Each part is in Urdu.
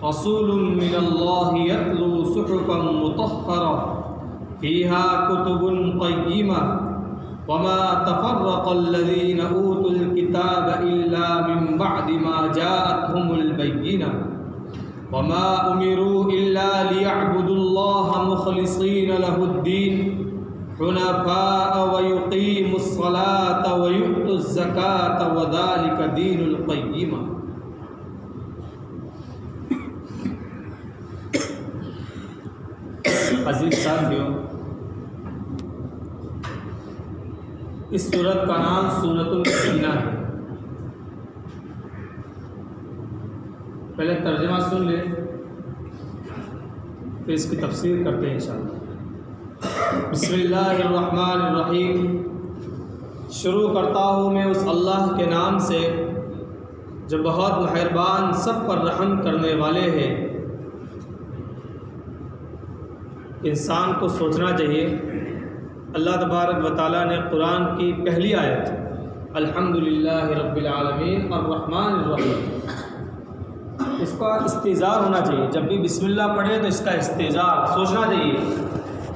رسول من اللہ یتلو صحفا مطہرہ فیہا کتب قیمہ وما تفرق الذین اوتوا الکتاب الا من بعد ما جاءتهم البینہ وما امروا الا لیعبدوا اللہ مخلصین لہ الدین حنفاء ویقیموا الصلاة ویؤتوا الزکاة وذلک دین القیمہ۔ عزیز ساتھیوں، اس سورت کا نام سورۃ البینہ ہے۔ پہلے ترجمہ سن لیں، پھر اس کی تفسیر کرتے ہیں انشاءاللہ۔ بسم اللہ الرحمن الرحیم۔ شروع کرتا ہوں میں اس اللہ کے نام سے جو بہت مہربان، سب پر رحم کرنے والے ہیں۔ انسان کو سوچنا چاہیے، اللہ تبارک و تعالیٰ نے قرآن کی پہلی آیت الحمدللہ رب العالمین الرحمن الرحیم، اس کا استحضار ہونا چاہیے۔ جب بھی بسم اللہ پڑھے تو اس کا استحضار سوچنا چاہیے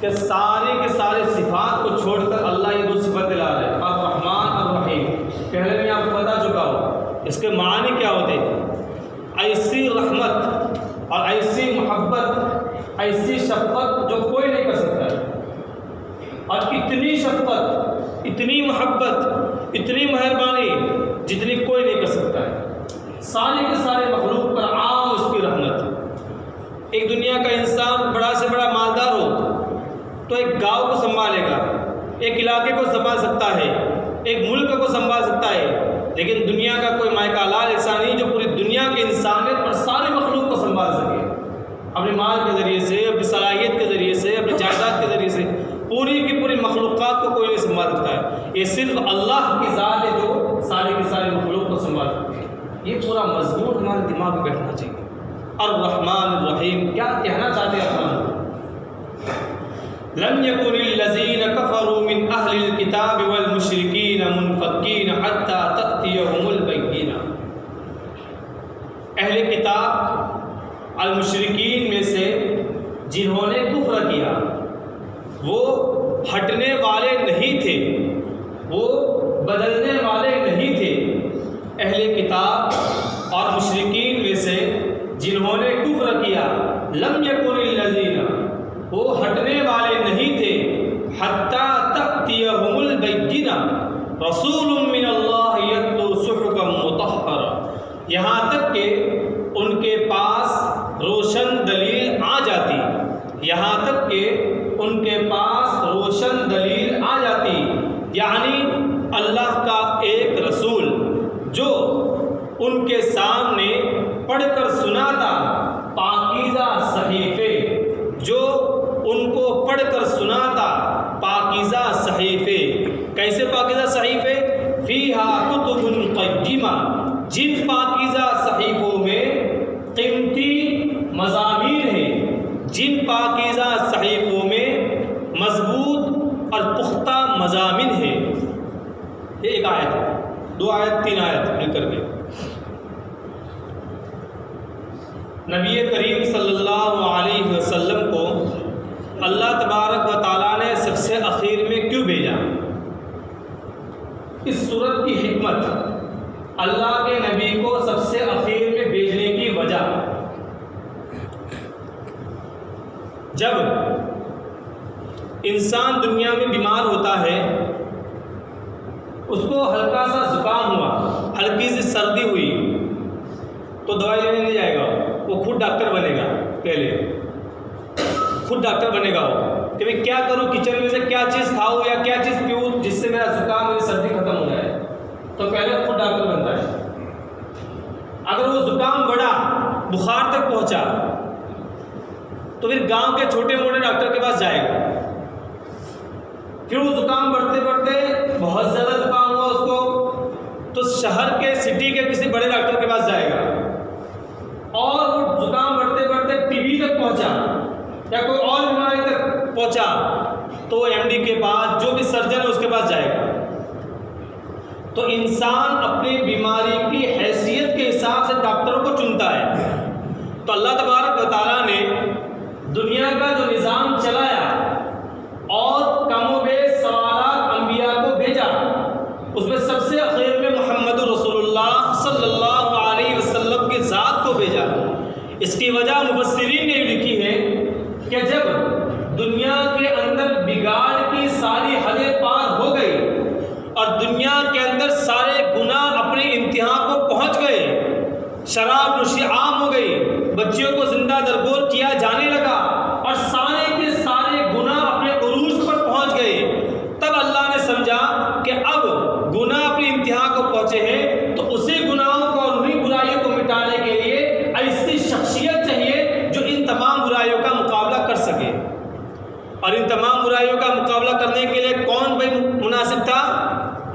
کہ سارے کے سارے صفات کو چھوڑ کر اللہ یہ دو صفت دلا رہے ہیں، الرحمن الرحیم۔ پہلے میں آپ کو بتا چکا ہوں اس کے معنی کیا ہوتے ہیں۔ ایسی رحمت اور ایسی محبت، ایسی شفقت جو کوئی نہیں کر سکتا ہے، اور اتنی شفقت، اتنی محبت، اتنی مہربانی جتنی کوئی نہیں کر سکتا ہے۔ سارے کے سارے مخلوق پر عام اس کی رحمت۔ ایک دنیا کا انسان بڑا سے بڑا مالدار ہو تو ایک گاؤں کو سنبھالے گا، ایک علاقے کو سنبھال سکتا ہے، ایک ملک کو سنبھال سکتا ہے، لیکن دنیا کا کوئی مائکا لال ایسا نہیں جو پوری دنیا کی انسانیت پر سارے مخلوق کو سنبھال سکے۔ اپنے مال کے ذریعے سے، اپنی صلاحیت کے ذریعے سے، اپنی جائیداد کے ذریعے سے پوری کی پوری مخلوقات کو کوئی نہیں سنبھال سکتا ہے۔ یہ صرف اللہ کی ذات ہے جو سارے کے سارے مخلوق کو سنبھال سکتی ہے۔ یہ پورا مضمون ہمارے دماغ میں بیٹھنا چاہیے۔ الرحمن الرحیم کیا کہنا چاہتے ہیں اللہ؟ لم يكن الذين كفروا من اهل الكتاب والمشركين منفكين حتى تأتيهم البينة۔ اہل کتاب المشرکین میں سے جنہوں نے کفر کیا وہ ہٹنے والے نہیں تھے، وہ بدلنے والے نہیں تھے۔ اہل کتاب اور مشرکین میں سے جنہوں نے کفر کیا، لم یکن الذین، وہ ہٹنے والے نہیں تھے، حتی تأتیہم البینہ، رسول من اللہ یتلو صحفا مطہرہ، یہاں تک کہ ان کے پاس روشن دلیل آ جاتی، یہاں تک کہ ان کے پاس روشن دلیل آ جاتی، یعنی اللہ کا ایک رسول جو ان کے سامنے پڑھ کر سناتا پاکیزہ صحیفے، جو ان کو پڑھ کر سناتا پاکیزہ صحیفے۔ کیسے پاکیزہ صحیفے؟ فیہا کتب قیمہ، جن پاکیزہ صحیفوں میں قیمتی مضامین ہیں، جن پاکیزہ صحیفوں میں مضبوط اور پختہ مضامین ہیں۔ یہ ایک آیت ہے، دو آیت، تین آیت مل کر کے۔ نبی کریم صلی اللہ علیہ وسلم کو اللہ تبارک و تعالیٰ نے سب سے اخیر میں کیوں بھیجا؟ اس صورت کی حکمت، اللہ کے نبی کو سب سے اخیر میں بھیجنے کی وجہ، جب انسان دنیا میں بیمار ہوتا ہے، اس کو ہلکا سا زکام ہوا، ہلکی سی سردی ہوئی، تو دوائی لینے نہیں جائے گا، وہ خود ڈاکٹر بنے گا۔ پہلے خود ڈاکٹر بنے گا وہ کہ میں کیا کروں، کچن میں سے کیا چیز کھاؤں یا کیا چیز پیوں جس سے میرا زکام، میری سردی ختم ہو جائے، تو پہلے خود ڈاکٹر بنتا ہے۔ اگر وہ زکام بڑھا، بخار تک پہنچا، تو پھر گاؤں کے چھوٹے موٹے ڈاکٹر کے پاس جائے گا۔ پھر وہ زکام بڑھتے بڑھتے بہت زیادہ زکام ہوا اس کو، تو شہر کے، سٹی کے کسی بڑے ڈاکٹر کے پاس جائے گا، اور وہ زکام بڑھتے بڑھتے ٹی بی تک پہنچا یا کوئی اور بیماری تک پہنچا، تو وہ ایم ڈی کے پاس، جو بھی سرجن ہے اس کے پاس جائے گا۔ تو انسان اپنی بیماری کی حیثیت کے حساب سے ڈاکٹروں کو چنتا ہے۔ تو اللہ تبارک و تعالیٰ نے دنیا کا جو نظام چلایا اور کم و بیش سوالات انبیاء کو بھیجا، اس میں سب سے آخر میں محمد رسول اللہ صلی اللہ علیہ وسلم کی ذات کو بھیجا۔ اس کی وجہ مفسرین نے لکھی ہے کہ جب دنیا کے اندر بگاڑ کی ساری حدیں پار ہو گئی اور دنیا کے اندر سارے گناہ اپنے انتہا کو پہنچ گئے، شراب نوشی عام ہو گئی، بچیوں کو زندہ درگور کیا جانے لگا اور سارے کے سارے گناہ اپنے عروج پر پہنچ گئے، تب اللہ نے سمجھا کہ اب گناہ اپنی انتہا کو پہنچے ہیں تو اسی گناہوں کو اور انہیں برائیوں کو مٹانے کے لیے ایسی شخصیت چاہیے جو ان تمام برائیوں کا مقابلہ کر سکے۔ اور ان تمام برائیوں کا مقابلہ کرنے کے لیے کون بھائی مناسب تھا؟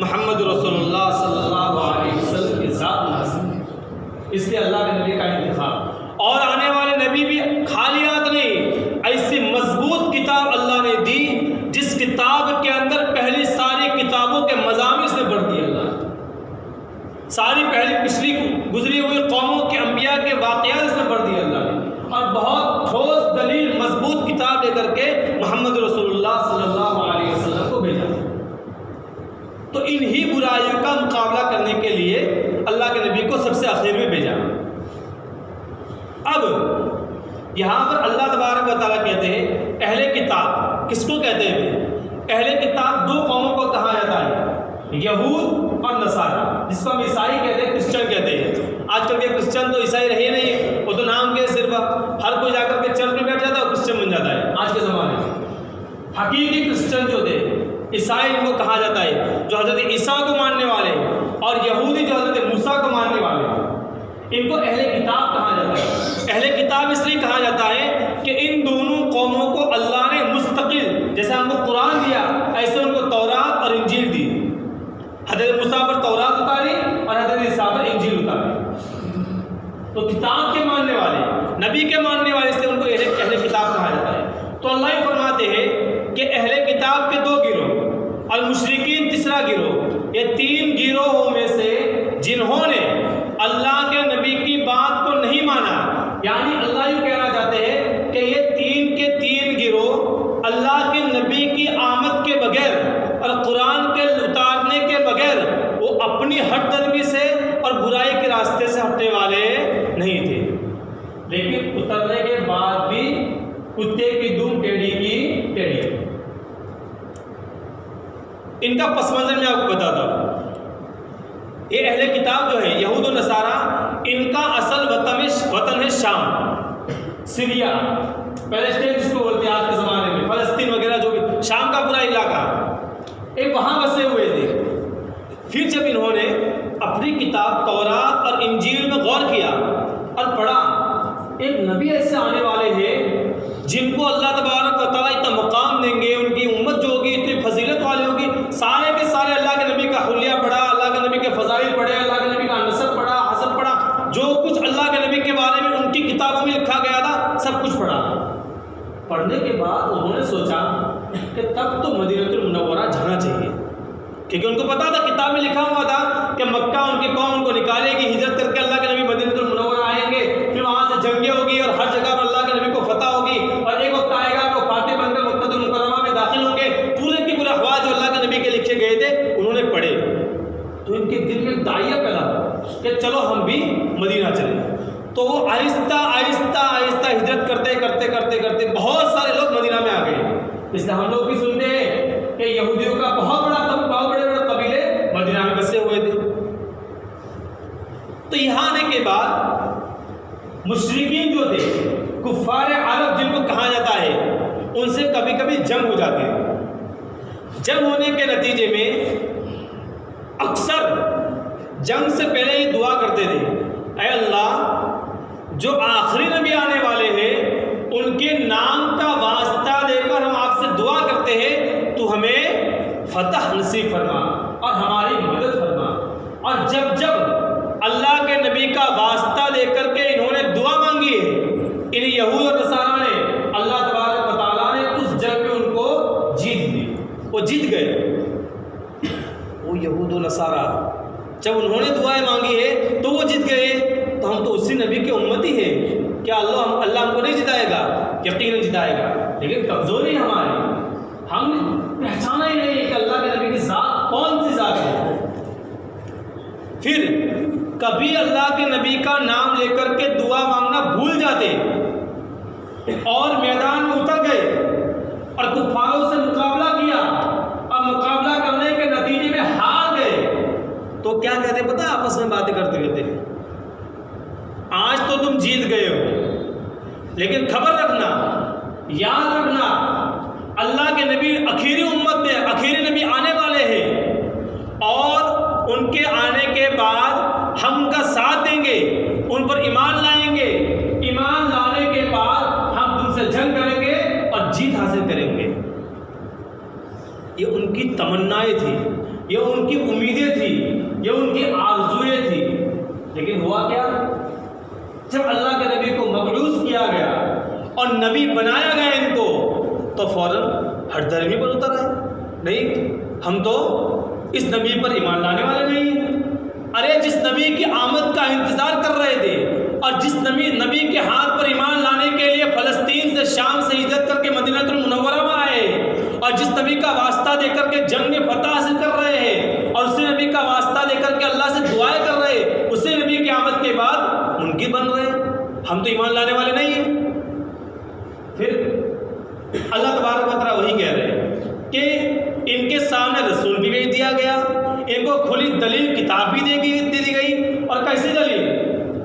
محمد رسول اللہ صلی اللہ علیہ وسلم کی ذات مناسب ہے، اس لیے اللہ کے نبی کا انتخاب۔ اور آنے والے نبی بھی خالیات نہیں، ایسی مضبوط کتاب اللہ نے دی جس کتاب کے اندر پہلی ساری کتابوں کے مضامین سے بڑھ دیے اللہ نے، ساری پہلی پچھلی گزری ہوئی قوموں کے انبیاء کے واقعات سے بڑھ دیے اللہ نے، اور بہت ٹھوس دلیل مضبوط کتاب لے کر کے محمد رسول اللہ صلی اللہ علیہ وسلم کو بھیجا۔ تو انہی برائیوں کا مقابلہ کرنے کے لیے اللہ کے نبی کو سب سے آخر میں بھیجا۔ اب یہاں پر اللہ تبارک و تعالیٰ کہتے ہیں اہل کتاب کس کو کہتے ہیں؟ اہل کتاب دو قوموں کو کہا جاتا ہے، یہود اور نصارہ، جس کو ہم عیسائی کہتے ہیں، کرسچن کہتے ہیں۔ آج کل کے کرسچن تو عیسائی رہے نہیں، وہ تو نام کے صرف ہر کوئی جا کر کے چرچ میں بیٹھ جاتا ہے اور کرسچن بن جاتا ہے آج کے زمانے میں۔ حقیقی کرسچن جو تھے، عیسائی ان کو کہا جاتا ہے، جو حضرت عیسیٰ کو ماننے والے، اور یہودی جو حضرت موسیٰ کو ماننے والے، ان کو اہل کتاب کہا جاتا ہے۔ اہل کتاب اس لیے کہا جاتا ہے کہ ان دونوں قوموں کو اللہ نے مستقل، جیسے ہم کو قرآن دیا ایسے ان کو تورات اور انجیل دی۔ حضرت موسیٰ پر تورات اتاری اور حضرت عیسیٰ پر انجیل اتاری، تو کتاب کے ماننے والے، نبی کے ماننے والے، اس لیے ان کو اہل کتاب کہا جاتا ہے۔ تو اللہ یہ فرماتے ہیں کہ اہل کتاب کے دو گروہ اور مشرکین تیسرا گروہ، یہ تین گروہوں میں سے جنہوں نے اللہ کے نبی کی بات کو نہیں مانا، یعنی اللہ یہ کہنا چاہتے ہیں کہ یہ تین کے تین گروہ اللہ کے نبی کی آمد کے بغیر اور قرآن کے اتارنے کے بغیر وہ اپنی ہٹ درمی سے اور برائی کے راستے سے ہٹنے والے نہیں تھے، لیکن اترنے کے بعد بھی کتے کی دم ٹیڑھی کی ٹیڑھی۔ ان کا پس منظر میں آپ کو بتاتا ہوں۔ یہ اہل کتاب جو ہے یہود و نصارہ، ان کا اصل وطن ہے شام، سیریا، پیلسٹین جس کو بولتے ہیں آج کے زمانے میں، فلسطین وغیرہ، جو بھی شام کا پورا علاقہ، ایک وہاں بسے ہوئے تھے۔ پھر جب انہوں نے اپنی کتاب تورات اور انجیل میں غور کیا اور پڑھا، ایک نبی ایسے آنے والے ہیں جن کو اللہ تبارک و تعالیٰ اتنا مقام دیں گے، ان کی امت جو ہوگی اتنی فضیلت والی ہوگی، سارے کے سارے اللہ کے نبی کا حلیہ پڑھا، اللہ کے نبی کے فضائل پڑھے، اللہ کے نبی کا نسب پڑھا، حسب پڑھا، جو کچھ اللہ کے نبی کے بارے میں ان کی کتابوں میں لکھا گیا تھا سب کچھ پڑھا۔ پڑھنے کے بعد انہوں نے سوچا کہ تب تو مدینہ المنورہ جانا چاہیے، کیونکہ ان کو پتا تھا، کتاب میں لکھا ہوا تھا کہ مکہ ان کی قوم ان کو نکالے گی، ہجرت کر کے اللہ کے نبی مدینہ المنورہ آئیں گے، پھر وہاں سے جنگیں ہوگی اور ہر جگہ پر اللہ کے نبی کو فتح ہوگی، اور ایک وقت آئے گا کہ وہ فاتح بن کر مکہ المکرمہ میں داخل ہوں گے۔ پورے کے پورے احوال جو اللہ کے نبی کے لکھے گئے تھے انہوں نے پڑھے، تو ان کے دل میں داعیہ پیدا ہوا کہ چلو ہم بھی مدینہ چلیں۔ تو وہ آہستہ آہستہ آہستہ ہجرت کرتے کرتے کرتے کرتے بہت سارے لوگ مدینہ میں آ گئے۔ اس لیے ہم لوگ بھی سنتے ہیں کہ یہودیوں کا بہت بڑے بڑے قبیلے مدینہ میں بسے ہوئے تھے۔ تو یہاں آنے کے بعد مشرکین جو تھے، کفار عرب جن کو کہا جاتا ہے، ان سے کبھی کبھی جنگ ہو جاتے ہیں۔ جنگ ہونے کے نتیجے میں اکثر جنگ سے پہلے یہ دعا کرتے تھے، اے اللہ جو آخری نبی آنے والے ہیں ان کے نام کا واسطہ دے کر ہم آپ سے دعا کرتے ہیں تو ہمیں فتح نصیب فرما اور ہماری مدد فرما۔ اور جب جب اللہ کے نبی کا واسطہ دے کر کے انہوں نے دعا مانگی ہے، ان یہود اور نصارہ نے، اللہ تبارک و تعالیٰ نے اس جنگ میں ان کو جیت دی، وہ جیت گئے۔ وہ یہود و نصارہ جب انہوں نے دعائیں مانگی ہے تو وہ جیت گئے، تو ہم تو اسی نبی کے امتی ہیں، کیا اللہ ہم کو نہیں جتائے گا؟ یقیناً جتائے گا، لیکن کمزوری ہماری، ہم پہچانا ہی نہیں کہ اللہ کے نبی کی ذات کون سی ذات ہے۔ پھر کبھی اللہ کے نبی کا نام لے کر کے دعا مانگنا بھول جاتے اور میدان میں اتر گئے اور کفاروں سے مقابلہ کیا اور مقابلہ کرنے کے نتیجے میں ہار گئے تو کیا کہتے پتہ ہے؟ آپس میں باتیں کرتے رہتے، آج تو تم جیت گئے ہو، لیکن خبر رکھنا، یاد رکھنا، اللہ کے نبی آخری امت میں آخری نبی آنے والے ہیں اور ان کے آنے کے بعد ہم ان کا ساتھ دیں گے، ان پر ایمان لائیں گے، ایمان لانے کے بعد ہم تم سے جنگ کریں گے اور جیت حاصل کریں گے۔ یہ ان کی تمنائیں تھی، یہ ان کی امیدیں تھی، یہ ان کی آرزوئیں تھی، لیکن ہوا کیا؟ جب اللہ کے نبی کو مبعوث کیا گیا اور نبی بنایا گیا ان کو تو فوراً ہٹ دھرمی پر اتر آئے، نہیں ہم تو اس نبی پر ایمان لانے والے نہیں ہیں۔ ارے جس نبی کی آمد کا انتظار کر رہے تھے اور جس نبی کے ہاتھ پر ایمان لانے کے لیے فلسطین سے شام سے ہجرت کر کے مدینہ المنورہ میں آئے اور جس نبی کا واسطہ دے کر کے جنگ میں فتح حاصل کر رہے ہیں اور اسی نبی کا واسطہ دے کر کے اللہ سے دعائیں کر رہے، اسی نبی کی آمد کے بعد منکر بن رہے، ہم تو ایمان لانے والے نہیں ہیں۔ پھر اللہ تبارک و تعالیٰ وہی کہہ رہے ہیں کہ ان کے سامنے رسول بھی بھیج دیا گیا، ان کو کھلی دلیل کتاب بھی دے دی گئی، اور کیسی دلیل؟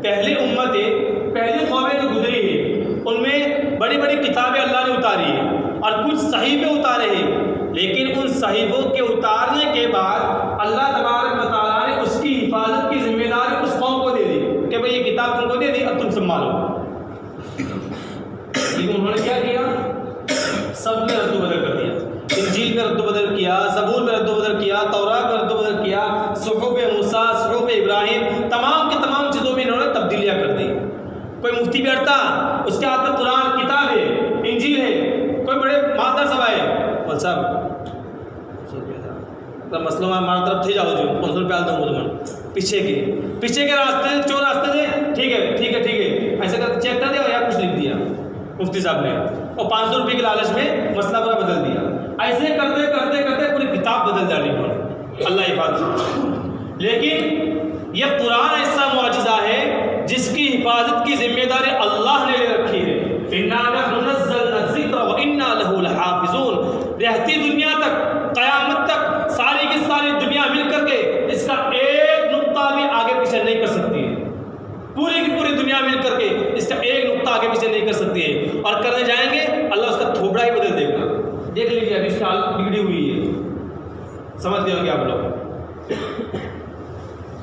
پہلی امتیں، پہلی قومیں جو گزری ہیں ان میں بڑی بڑی کتابیں اللہ نے اتاری ہیں اور کچھ صحیفے اتارے ہیں، لیکن ان صحیفوں کے اتارنے کے بعد اللہ تبارک و تعالیٰ نے اس کی حفاظت کی ذمہ داری اس قوم کو دے دی کہ بھئی یہ کتاب تم کو دے دی، اب تم سنبھالو۔ لیکن انہوں نے کیا کیا؟ سب نے رد و بدل کر دیا، انجیل میں رد و بدل کیا، زبور میں رد و بدل کیا، تورات میں رد و بدل کیا، صحف موسیٰ، صحف ابراہیم، تمام کی تمام چیزوں میں انہوں نے تبدیلیاں کر دی۔ کوئی مفتی بیٹھتا، اس کے ہاتھ میں قرآن کتاب ہے، انجیل ہے، کوئی بڑے مادر سب آئے، بول صاحب مسئلہ ہمارا طرف تھے جاؤ جو 500 روپیہ دوں گا، پیچھے کے راستے چور راستے سے ٹھیک ہے ایسے کر چیک کر دیا یا کچھ لکھ دیا مفتی صاحب نے، اور 500 روپئے کے لالچ میں مسئلہ پورا بدل دیا۔ ایسے کرتے کرتے کرتے پوری کتاب بدل ڈالی انہوں نے، اللہ حفاظت۔ لیکن یہ قرآن ایسا معجزہ ہے جس کی حفاظت کی ذمہ داری اللہ نے لے رکھی ہے۔ اِنَّا نَحْنُ نَزَّلْنَا الذِّكْرَ وَإِنَّا لَهُ لَحَافِظُونَ، رہتی دنیا تک، قیامت تک، ساری کی ساری دنیا مل کر کے اس کا ایک نقطہ بھی آگے پیچھے نہیں کر سکتی ہے، پوری کی پوری دنیا مل کر کے اس کا ایک نقطہ آگے پیچھے نہیں کر سکتی ہے، اور کرنے جائیں گے اللہ اس کا تھوبڑا ہی بدل دے گا۔ دیکھ لیجیے ابھی اس کی حالت بگڑی ہوئی ہے، سمجھ گئے ہوں گے آپ لوگ۔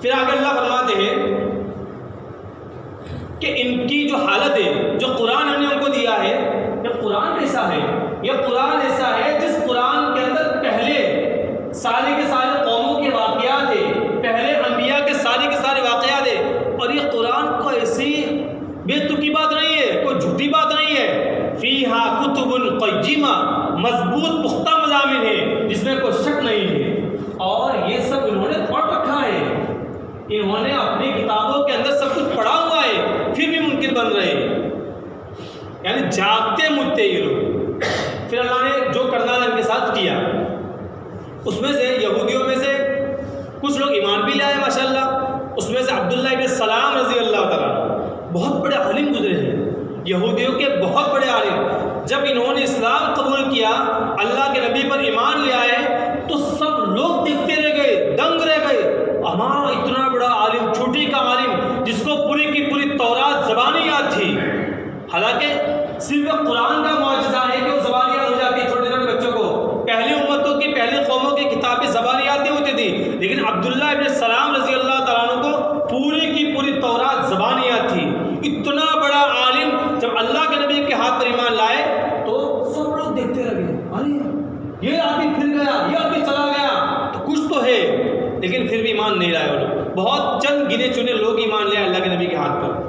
پھر آگے اللہ فرماتے ہیں کہ ان کی جو حالت ہے، جو قرآن ہم نے ان کو دیا ہے، یہ قرآن ایسا ہے، یہ قرآن ایسا ہے جس قرآن کے اندر پہلے سارے کے سارے قوموں کے واقعات ہیں، پہلے انبیاء کے سارے واقعات ہیں، اور یہ قرآن کو ایسی بے تکی بات نہیں ہے، کوئی جھوٹی بات نہیں ہے۔ فیہا کتب قیمہ، مضبوط پختہ مضامین ہے جس میں کوئی شک نہیں ہے، اور یہ سب انہوں نے پڑھ رکھا ہے، انہوں نے اپنی کتابوں کے اندر سب کچھ پڑھا ہوا ہے، پھر بھی منکر بن رہے ہیں، یعنی جاگتے مجھتے یہ لوگ۔ پھر اللہ نے جو کرنا تھا ان کے ساتھ کیا، اس میں سے یہودیوں میں سے کچھ لوگ ایمان بھی لائے ماشاءاللہ، اس میں سے عبداللہ ابن سلام رضی اللہ تعالیٰ بہت بڑے عالم گزرے ہیں، یہودیوں کے بہت بڑے عالم۔ جب انہوں نے اسلام قبول کیا، اللہ کے نبی پر ایمان لے آئے، تو سب لوگ دیکھتے رہ گئے، دنگ رہ گئے، ہمارا اتنا بڑا عالم، چھوٹی کا عالم جس کو پوری کی پوری تورات زبانی یاد تھی، حالانکہ صرف قرآن کا معجزہ ہے کہ وہ زبان یاد ہو جاتی ہے چھوٹے چھوٹے بچوں کو۔ پہلی امتوں کی، پہلی قوموں کی کتابیں زبان یاد نہیں ہوتی تھی، لیکن عبداللہ ابن سلام رضی اللہ تعالیٰ عنہ کو پوری کی پوری تورات زبان یاد تھی۔ اتنا بڑا عالم جب اللہ کے نبی کے ہاتھ پر ایمان لائے تو سب لوگ دیکھتے رہ گئے، ارے یہ آدمی پھر گیا، یہ آدمی چلا گیا، تو کچھ تو ہے، لیکن پھر بھی ایمان نہیں لائے وہ لوگ۔ بہت چند گنے چنے لوگ ایمان لے اللہ کے نبی کے ہاتھ پر۔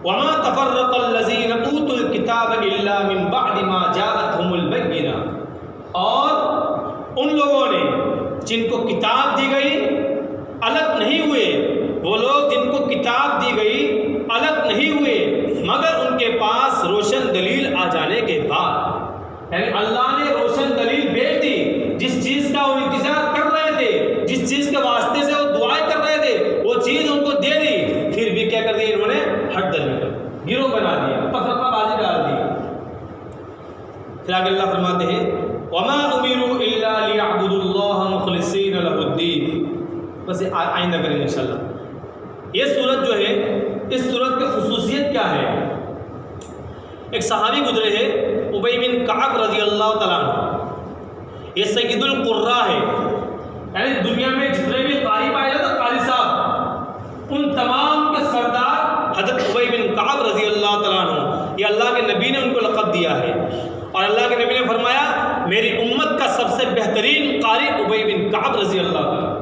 وَمَا تَفَرَّقَ الَّذِينَ أُوتُوا الْكِتَابَ إِلَّا مِن بَعْدِ مَا جَاءَتْهُمُ الْبَيِّنَةُ، اور ان لوگوں نے جن کو کتاب دی گئی الگ نہیں ہوئے، وہ لوگ جن کو کتاب دی گئی الگ نہیں ہوئے یعنی اللہ نے روشن دلیل بھیج دی، جس چیز کا وہ انتظار کر رہے تھے، جس چیز کے واسطے سے وہ دعائیں کر رہے تھے، وہ چیز ان کو دے دی، پھر بھی کیا کر دی انہوں نے؟ ہٹ دل گروہ بنا دیا، تفرقہ بازی ڈال دی۔ پھر آگے اللہ فرماتے ہیں وَمَا أُمِرُوا إِلَّا لِيَعْبُدُوا اللَّهَ مُخْلِصِينَ لَهُ الدِّينَ۔ بس آئندہ کریں گے انشاءاللہ۔ یہ سورت جو ہے، اس سورت کی خصوصیت کیا ہے؟ ایک صحابی گزرے ہیں ابی بن کعب رضی اللہ تعالیٰ عنہ، یہ سید القراء ہے، یعنی دنیا میں جتنے بھی قاری پائے جاتے قاری صاحب، ان تمام کے سردار حضرت ابی بن کعب رضی اللہ تعالیٰ عنہ، یہ اللہ کے نبی نے ان کو لقب دیا ہے، اور اللہ کے نبی نے فرمایا میری امت کا سب سے بہترین قاری ابی بن کعب رضی اللہ تعالیٰ۔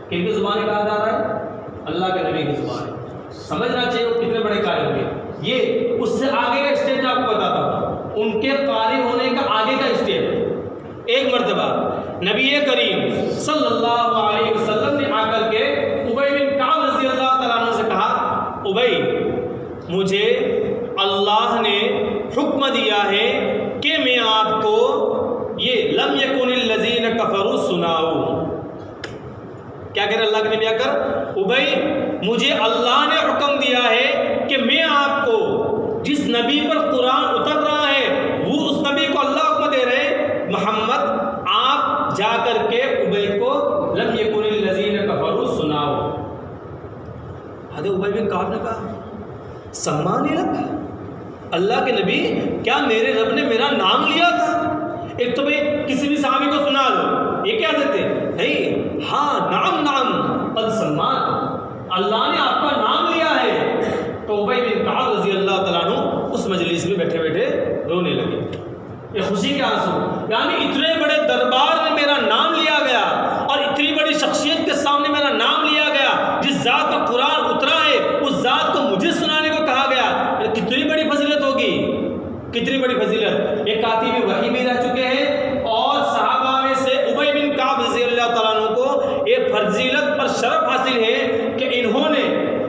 کن کی زبان کہا جا رہا ہے؟ اللہ کے نبی کی زبان ہے۔ سمجھنا چاہیے وہ کتنے بڑے قاری ہوں گے۔ یہ اس سے آگے کا اسٹیپ آپ کو بتاتا ہوں، ان کے قاری ہونے کا آگے کا اسٹیپ۔ ایک مرتبہ نبی کریم صلی اللہ علیہ وسلم نے آ کر کے ابی بن کعب رضی اللہ تعالیٰ عنہ سے کہا ابی، مجھے اللہ نے حکم دیا ہے کہ میں آپ کو یہ لم یکن الذین کفروا سناؤں۔ کیا کہہ رہے اللہ کے نبی آ کر؟ ابی، مجھے اللہ نے حکم دیا ہے کہ میں آپ کو جس نبی پر قرآن اتر رہا ہے وہ اس نبی کو اللہ حکم دے رہے، محمد آپ جا کر کے ابی کو لم یکن الذین کفروا سناؤ۔ حضرت ابی بن کعب نے کہا سمانی لک، اللہ کے نبی کیا میرے رب نے میرا نام لیا تھا؟ ایک تو بھائی کسی بھی صحابی کو سنا دو، یہ کیا دیتے نہیں، ہاں نام نام قد سلمان، اللہ نے آپ کا نام لیا ہے۔ تو ابی بن کعب رضی اللہ تعالیٰ عنہ اس مجلس میں بیٹھے بیٹھے رونے لگے، یہ خوشی کے آنسو، یعنی اتنے بڑے دربار میں میرا نام لیا گیا اور اتنی بڑی شخصیت کے سامنے میرا نام لیا گیا، جس ذات کا قرآن اترا ہے اس ذات کو مجھے سنانے کو کہا گیا، کتنی بڑی فضیلت ہوگی، کتنی بڑی فضیلت۔ یہ کاتب وحی بھی رہ چکے ہیں، اور صحابہ میں سے ابی بن کعب رضی اللہ تعالیٰ عنہ کو یہ فضیلت پر شرف حاصل ہے کہ انہوں نے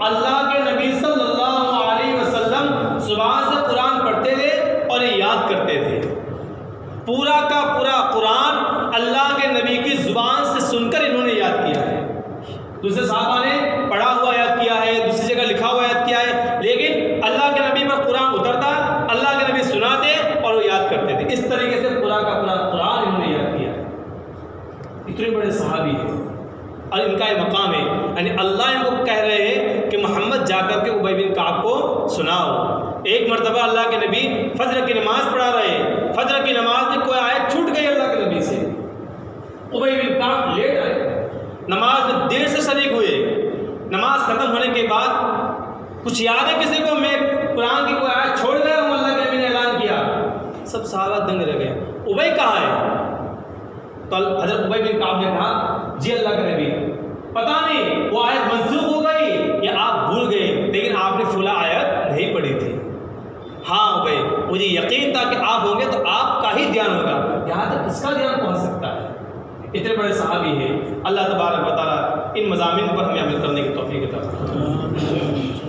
اللہ کے نبی صلی اللہ علیہ وسلم زبان سے قرآن پڑھتے تھے اور یہ یاد کرتے تھے، پورا کا پورا قرآن اللہ کے نبی کی زبان سے سن کر انہوں نے یاد کیا ہے۔ دوسرے صحابہ نے پڑھا ہوا یاد کیا ہے، دوسری جگہ لکھا ہوا یاد کیا ہے، لیکن اللہ کے نبی پر قرآن اترتا، اللہ کے نبی سناتے اور وہ یاد کرتے تھے۔ اس طریقے سے پورا کا پورا قرآن انہوں نے یاد کیا ہے۔ اتنے بڑے صحابی ہیں اور ان کا یہ مقام ہے، یعنی اللہ ان کو کہہ رہے ہیں کہ محمد جا کر کے ابی بن کعب کو سناؤ۔ ایک مرتبہ اللہ کے نبی فجر کی نماز پڑھا رہے، فجر کی نماز میں کوئی آیت چھوٹ گئی اللہ کے نبی سے، ابی بن کعب لیٹ آئے، نماز میں دیر سے شریک ہوئے، نماز ختم ہونے کے بعد کچھ یاد ہے کسی کو میں قرآن کی کوئی آیت چھوڑ گیا ہوں؟ اللہ کے نبی نے اعلان کیا، سب صحابہ دنگ رہ گئے، ابی کہاں ہے؟ تو حضرت ابی بن کعب نے کہا جی اللہ کے نبی پتہ نہیں وہ آیت منسوخ ہو گئی یا آپ بھول گئے، لیکن آپ نے فلاں آیت نہیں پڑھی تھی۔ ہاں ابی، مجھے یقین تھا کہ آپ ہوں گے تو آپ کا ہی دھیان ہوگا، یہاں تک کس کا دھیان پہنچ سکتا ہے؟ اتنے بڑے صحابی ہیں۔ اللہ تبارک و تعالیٰ ان مضامین پر ہمیں عمل کرنے کی توفیق عطا فرمائے۔